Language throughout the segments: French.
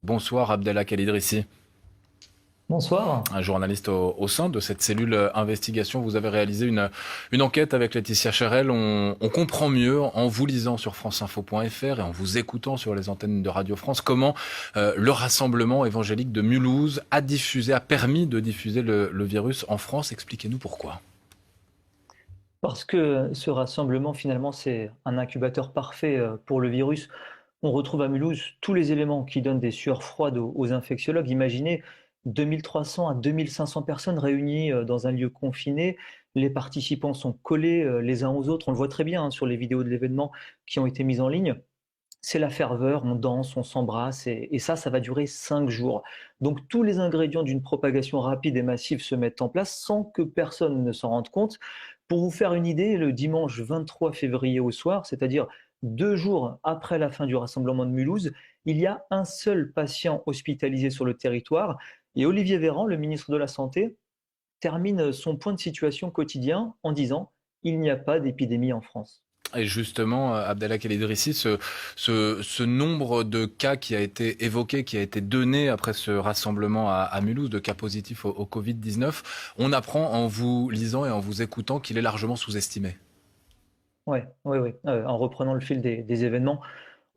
Bonsoir Abdelhak El-Idrissi, Bonsoir. un journaliste au sein de cette cellule investigation. Vous avez réalisé une enquête avec Laetitia Cherel. On comprend mieux en vous lisant sur franceinfo.fr et en vous écoutant sur les antennes de Radio France comment le rassemblement évangélique de Mulhouse a permis de diffuser le virus en France. Expliquez-nous pourquoi. Parce que ce rassemblement, finalement, c'est un incubateur parfait pour le virus. On retrouve à Mulhouse tous les éléments qui donnent des sueurs froides aux infectiologues. Imaginez 2300 à 2500 personnes réunies dans un lieu confiné. Les participants sont collés les uns aux autres. On le voit très bien sur les vidéos de l'événement qui ont été mises en ligne. C'est la ferveur, on danse, on s'embrasse, et ça va durer 5 jours. Donc tous les ingrédients d'une propagation rapide et massive se mettent en place sans que personne ne s'en rende compte. Pour vous faire une idée, le dimanche 23 février au soir, c'est-à-dire 2 jours après la fin du rassemblement de Mulhouse, il y a un seul patient hospitalisé sur le territoire, et Olivier Véran, le ministre de la Santé, termine son point de situation quotidien en disant: «Il n'y a pas d'épidémie en France». Et justement, Abdallah El-Idrissi, ce nombre de cas qui a été évoqué, qui a été donné après ce rassemblement à Mulhouse, de cas positifs au Covid-19, on apprend en vous lisant et en vous écoutant qu'il est largement sous-estimé. Ouais, oui, oui. En reprenant le fil des événements,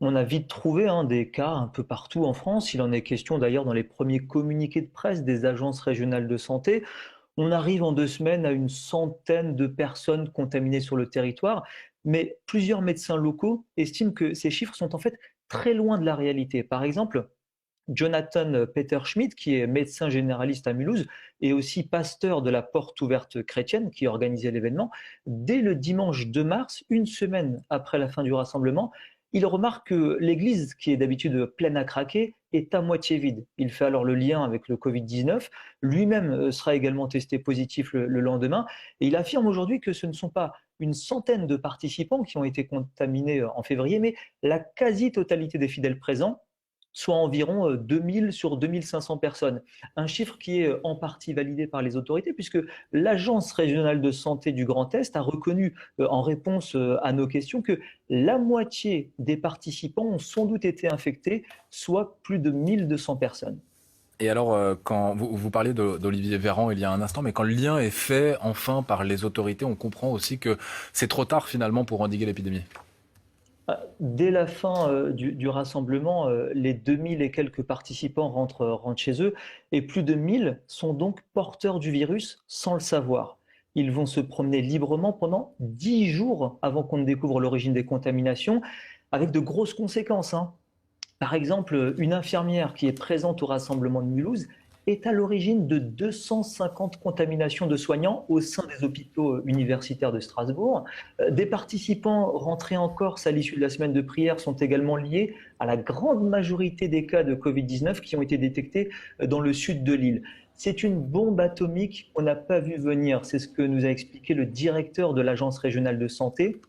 on a vite trouvé des cas un peu partout en France. Il en est question d'ailleurs dans les premiers communiqués de presse des agences régionales de santé. On arrive en 2 semaines à une centaine de personnes contaminées sur le territoire, mais plusieurs médecins locaux estiment que ces chiffres sont en fait très loin de la réalité. Par exemple, Jonathan Peter Schmidt, qui est médecin généraliste à Mulhouse et aussi pasteur de la Porte ouverte chrétienne qui organisait l'événement, dès le dimanche 2 mars, une semaine après la fin du rassemblement, il remarque que l'église, qui est d'habitude pleine à craquer, est à moitié vide. Il fait alors le lien avec le Covid-19. Lui-même sera également testé positif le lendemain. Et il affirme aujourd'hui que ce ne sont pas une centaine de participants qui ont été contaminés en février, mais la quasi-totalité des fidèles présents, soit environ 2000 sur 2500 personnes. Un chiffre qui est en partie validé par les autorités, puisque l'Agence régionale de santé du Grand Est a reconnu, en réponse à nos questions, que la moitié des participants ont sans doute été infectés, soit plus de 1200 personnes. Et alors, quand vous parliez d'Olivier Véran il y a un instant, mais quand le lien est fait enfin par les autorités, on comprend aussi que c'est trop tard finalement pour endiguer l'épidémie. Dès la fin du rassemblement, les 2000 et quelques participants rentrent chez eux, et plus de 1000 sont donc porteurs du virus sans le savoir. Ils vont se promener librement pendant 10 jours avant qu'on ne découvre l'origine des contaminations, avec de grosses conséquences. Par exemple, une infirmière qui est présente au rassemblement de Mulhouse est à l'origine de 250 contaminations de soignants au sein des hôpitaux universitaires de Strasbourg. Des participants rentrés en Corse à l'issue de la semaine de prière sont également liés à la grande majorité des cas de Covid-19 qui ont été détectés dans le sud de l'île. C'est une bombe atomique qu'on n'a pas vu venir. C'est ce que nous a expliqué le directeur de l'Agence régionale de santé.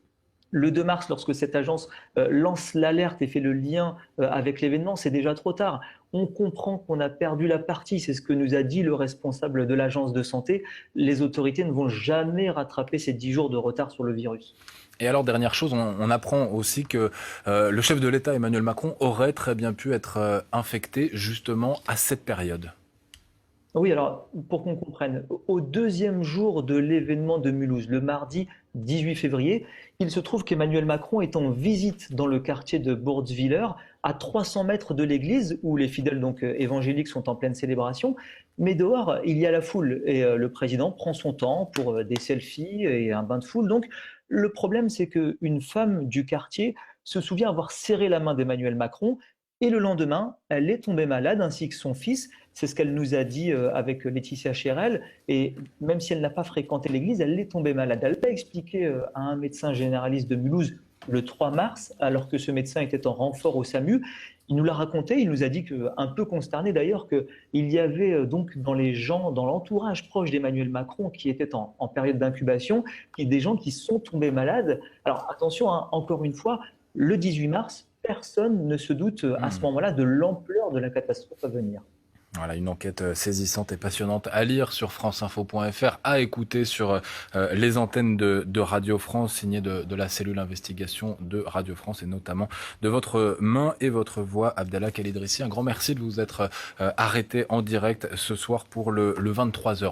Le 2 mars, lorsque cette agence lance l'alerte et fait le lien avec l'événement, c'est déjà trop tard. On comprend qu'on a perdu la partie, c'est ce que nous a dit le responsable de l'agence de santé. Les autorités ne vont jamais rattraper ces 10 jours de retard sur le virus. Et alors, dernière chose, on apprend aussi que le chef de l'État, Emmanuel Macron, aurait très bien pu être infecté justement à cette période. Oui, alors pour qu'on comprenne, au deuxième jour de l'événement de Mulhouse, le mardi 18 février, il se trouve qu'Emmanuel Macron est en visite dans le quartier de Bourtzwiller, à 300 mètres de l'église où les fidèles donc évangéliques sont en pleine célébration. Mais dehors, il y a la foule et le président prend son temps pour des selfies et un bain de foule. Donc le problème, c'est qu'une femme du quartier se souvient avoir serré la main d'Emmanuel Macron, et le lendemain, elle est tombée malade ainsi que son fils. C'est ce qu'elle nous a dit avec Laetitia Cherel. Et même si elle n'a pas fréquenté l'église, elle est tombée malade. Elle l'a expliqué à un médecin généraliste de Mulhouse le 3 mars, alors que ce médecin était en renfort au SAMU. Il nous l'a raconté, il nous a dit, un peu consterné d'ailleurs, qu'il y avait donc dans les gens, dans l'entourage proche d'Emmanuel Macron qui était en période d'incubation, des gens qui sont tombés malades. Alors attention, encore une fois, le 18 mars, personne ne se doute à ce Hmm. moment-là de l'ampleur de la catastrophe à venir. Voilà, une enquête saisissante et passionnante à lire sur franceinfo.fr, à écouter sur les antennes de Radio France, signée de la cellule investigation de Radio France et notamment de votre main et votre voix, Abdallah Khalidrissi. Un grand merci de vous être arrêté en direct ce soir pour le 23h.